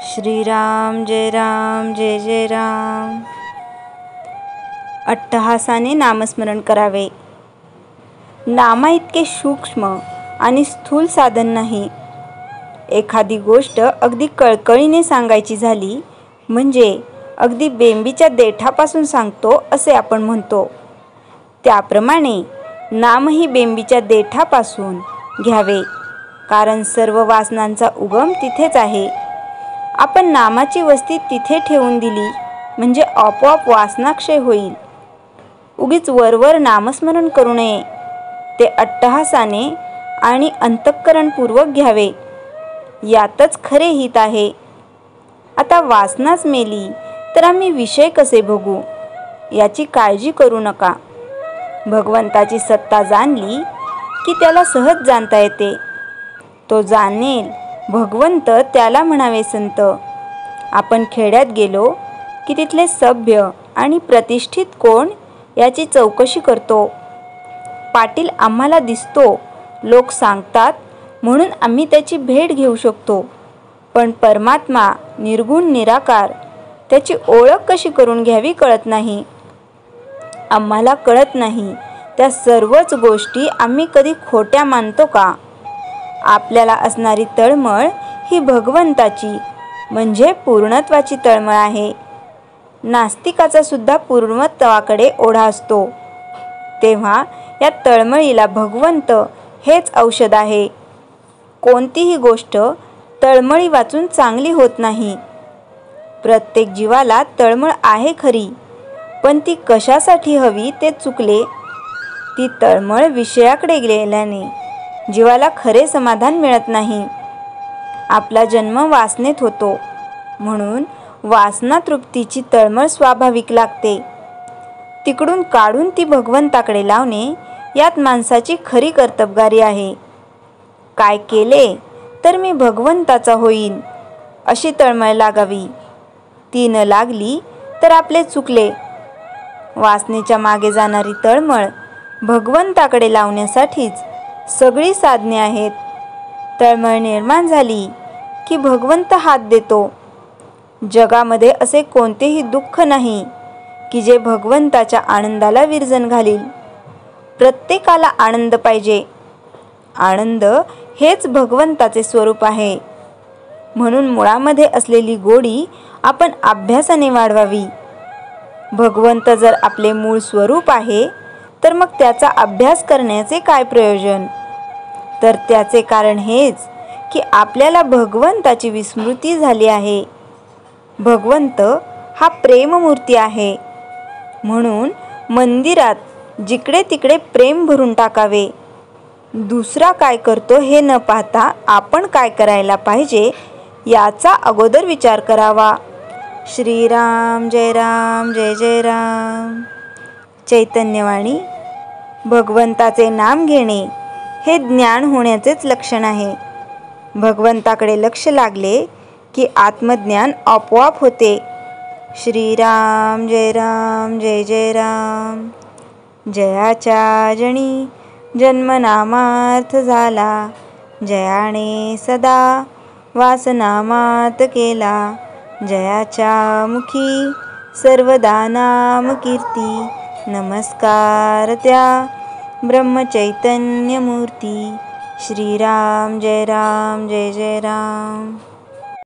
श्रीराम जय जय राम। अट्टहासाने नामस्मरण करावे। नामा इतके सूक्ष्म आणि स्थूल साधन नाही। एखादी गोष्ट अगदी कळकळीने सांगायची झाली म्हणजे अगदी बेंबीच्या देठापासून सांगतो असे आपण म्हणतो, त्याप्रमाणे नामही बेंबीच्या देठापासून घ्यावे, कारण सर्व वासनांचा उगम तिथेच आहे। आपण नामाची वस्ती तिथे ठेवून दिली म्हणजे आपोआप वासनाक्षय होईल। उगीच वरवर नामस्मरण करू नये, ते अट्टहासाने आणि अंतःकरणपूर्वक घ्यावे, यातच खरे हित आहे। आता वासनाच मेली तर आम्ही विषय कसे भोगू याची काळजी करू नका। भगवंताची सत्ता जाणली की त्याला सहज जाणता येते। तो जाणेल भगवंत त्याला म्हणावे संत। आपण खेड्यात गेलो की तिथले सभ्य आणि प्रतिष्ठित कोण याची चौकशी करतो। पाटील आम्हाला दिसतो, लोक सांगतात म्हणून आम्ही त्याची भेट घेऊ शकतो, पण परमात्मा निर्गुण निराकार, त्याची ओळख कशी करून घ्यावी कळत नाही। आम्हाला कळत नाही त्या सर्वच गोष्टी आम्ही कधी खोट्या मानतो का? आपल्याला असणारी तळमळ ही भगवंताची म्हणजे पूर्णत्वाची तळमळ आहे। नास्तिकाचा सुद्धा पूर्णत्वाकडे ओढा असतो, तेव्हा या तळमळीला भगवंत हेच औषध आहे। कोणतीही गोष्ट तळमळी वाचून चांगली होत नाही। प्रत्येक जीवाला तळमळ आहे खरी, पण ती कशासाठी हवी ते चुकले। ती तळमळ विषयाकडे गेल्याने जीवाला खरे समाधान मिळत नाही। आपला जन्म वासनेत होतो, म्हणून वासना तृप्तीची तळमळ स्वाभाविक लागते। तिकडून काढून ती भगवंताकडे लावणे यात माणसाची खरी कर्तबगारी आहे। काय केले तर मी भगवंताचा होईन अशी तळमळ लागावी, ती न लागली तर आपले चुकले। वासनेच्या मागे जाणारी तळमळ भगवंताकडे लावण्यासाठीच सगळी साधने आहेत। तळमळ निर्माण झाली की भगवंत हात देतो। जगामध्ये असे कोणतेही दुःख नाही की जे भगवंताच्या आनंदाला विरजण घालील। प्रत्येकाला आनंद पाहिजे। आनंद हेच भगवंताचे स्वरूप आहे, म्हणून मुळामध्ये असलेली गोडी आपण अभ्यासाने वाढवावी। भगवंत जर आपले मूळ स्वरूप आहे तर मग त्याचा अभ्यास करण्याचे काय प्रयोजन? तर त्याचे कारण हेच की आपल्याला भगवंताची विस्मृती झाली आहे। भगवंत हा प्रेममूर्ती आहे, म्हणून मंदिरात जिकडे तिकडे प्रेम भरून टाकावे। दुसरा काय करतो हे न पाहता आपण काय करायला पाहिजे याचा अगोदर विचार करावा। श्रीराम जय जय राम। चैतन्यवाणी। भगवंताचे नाम घेणे हे ज्ञान होण्याचेच लक्षण आहे। भगवंताकडे लक्ष लागले की आत्मज्ञान आपोआप होते। श्रीराम जय जय राम। जयाच्या जणी जन्मनामार्थ झाला, जयाने सदा वासनामात केला। जयाच्या मुखी सर्वदा नाम कीर्ती, नमस्कार त्या ब्रह्मचैतन्य मूर्ती। श्रीराम जय जय राम।